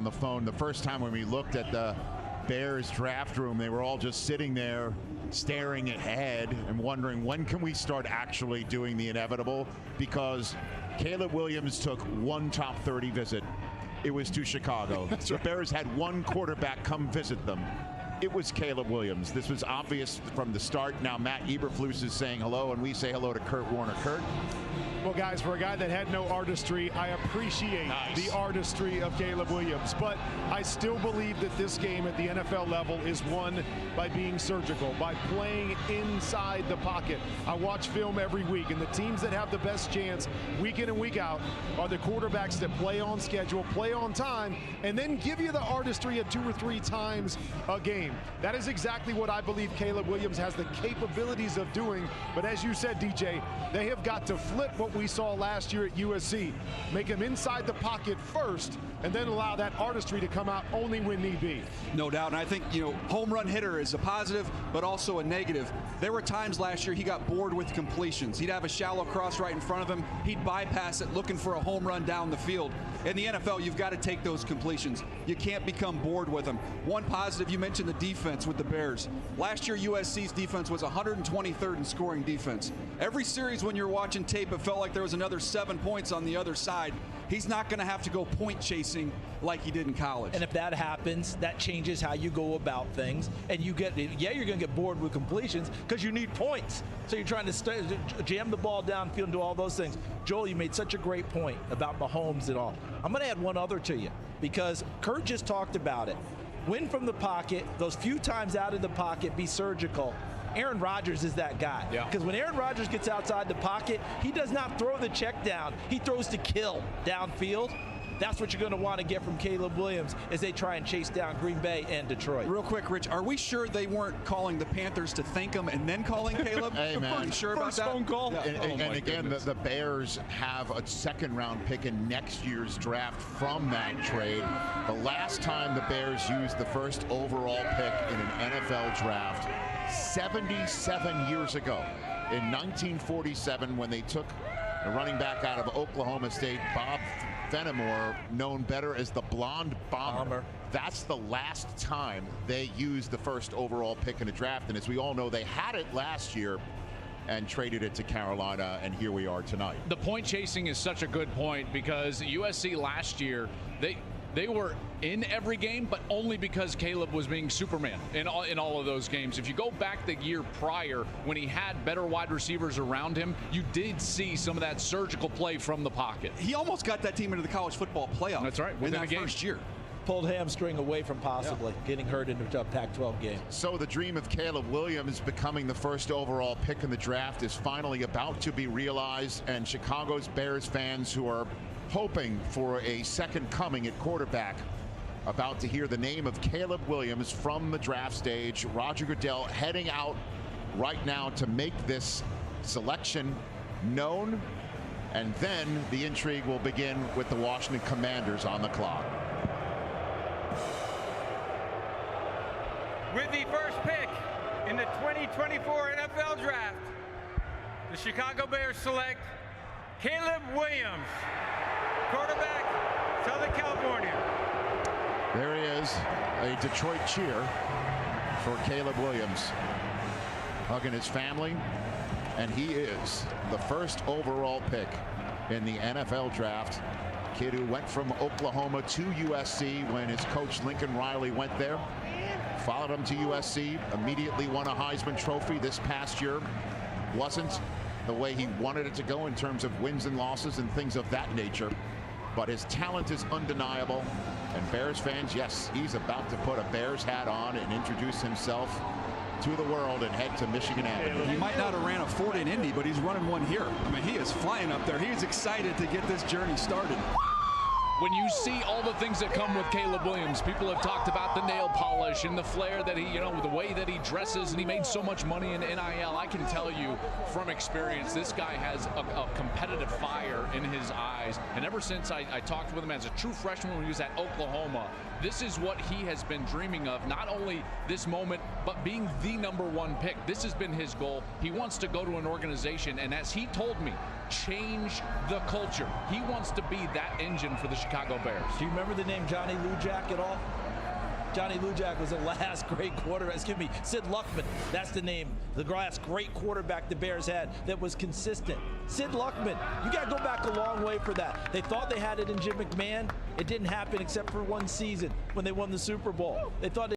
on the phone. The first time when we looked at the Bears draft room, they were all just sitting there staring ahead and wondering, when can we start actually doing the inevitable? Because Caleb Williams took one top 30 visit. It was to Chicago. The Bears had one quarterback come visit them. It was Caleb Williams. This was obvious from the start. Now Matt Eberflus is saying hello, and we say hello to Kurt Warner. Kurt? Well, guys, for a guy that had no artistry, I appreciate the artistry of Caleb Williams. But I still believe that this game at the NFL level is won by being surgical, by playing inside the pocket. I watch film every week, and the teams that have the best chance week in and week out are the quarterbacks that play on schedule, play on time, and then give you the artistry at 2 or 3 times a game. That is exactly what I believe Caleb Williams has the capabilities of doing. But as you said, DJ, they have got to flip what we saw last year at USC. Make him inside the pocket first, and then allow that artistry to come out only when need be. No doubt, and I think, home run hitter is a positive, but also a negative. There were times last year he got bored with completions. He'd have a shallow cross right in front of him. He'd bypass it looking for a home run down the field. In the NFL, you've got to take those completions. You can't become bored with them. One positive, you mentioned the defense with the Bears. Last year, USC's defense was 123rd in scoring defense. Every series when you're watching tape, it felt like there was another 7 points on the other side. He's not going to have to go point chasing like he did in college. And if that happens, that changes how you go about things. And you're going to get bored with completions because you need points. So you're trying to jam the ball downfield and do all those things. Joel, you made such a great point about Mahomes and all. I'm going to add one other to you because Kurt just talked about it. Win from the pocket, those few times out of the pocket, be surgical. Aaron Rodgers is that guy. Because when Aaron Rodgers gets outside the pocket, he does not throw the check down. He throws to kill downfield. That's what you're going to want to get from Caleb Williams as they try and chase down Green Bay and Detroit. Real quick, Rich, are we sure they weren't calling the Panthers to thank him and then calling Caleb? Hey, man. I'm pretty sure about that. Phone call. Yeah. And again, the Bears have a second-round pick in next year's draft from that trade. The last time the Bears used the first overall pick in an NFL draft, 77 years ago, in 1947, when they took a running back out of Oklahoma State, Bob Fenimore, known better as the Blonde Bomber. That's the last time they used the first overall pick in a draft. And as we all know, they had it last year and traded it to Carolina, and here we are tonight. The point chasing is such a good point because USC last year, they were in every game, but only because Caleb was being Superman in all of those games. If you go back the year prior, when he had better wide receivers around him, you did see some of that surgical play from the pocket. He almost got that team into the college football playoff. That's right, in that first year. Pulled hamstring away from possibly getting hurt in a Pac-12 game. So the dream of Caleb Williams becoming the first overall pick in the draft is finally about to be realized, and Chicago's Bears fans who are hoping for a second coming at quarterback about to hear the name of Caleb Williams from the draft stage. Roger Goodell heading out right now to make this selection known, and then the intrigue will begin with the Washington Commanders on the clock. With the first pick in the 2024 NFL Draft, the Chicago Bears select Caleb Williams, quarterback, Southern California. There he is, a Detroit cheer for Caleb Williams, hugging his family, and he is the first overall pick in the NFL Draft. Kid who went from Oklahoma to USC when his coach Lincoln Riley went there. Followed him to USC, immediately won a Heisman Trophy this past year. Wasn't the way he wanted it to go in terms of wins and losses and things of that nature. But his talent is undeniable. And Bears fans, yes, he's about to put a Bears hat on and introduce himself to the world and head to Michigan Avenue. He might not have ran a 40 in Indy, but he's running one here. I mean, he is flying up there. He is excited to get this journey started. When you see all the things that come with Caleb Williams, people have talked about the nail polish and the flair that he, the way that he dresses, and he made so much money in NIL. I can tell you from experience, this guy has a competitive fire in his eyes. And ever since I talked with him as a true freshman when he was at Oklahoma, this is what he has been dreaming of. Not only this moment, but being the #1 pick. This has been his goal. He wants to go to an organization, and as he told me, change the culture. He wants to be that engine for the Chicago Bears. Do you remember the name Johnny Lujack at all? Johnny Lujack was the last great quarterback. Excuse me, Sid Luckman. That's the name. The last great quarterback the Bears had that was consistent. Sid Luckman. You got to go back a long way for that. They thought they had it in Jim McMahon. It didn't happen except for one season when they won the Super Bowl. They thought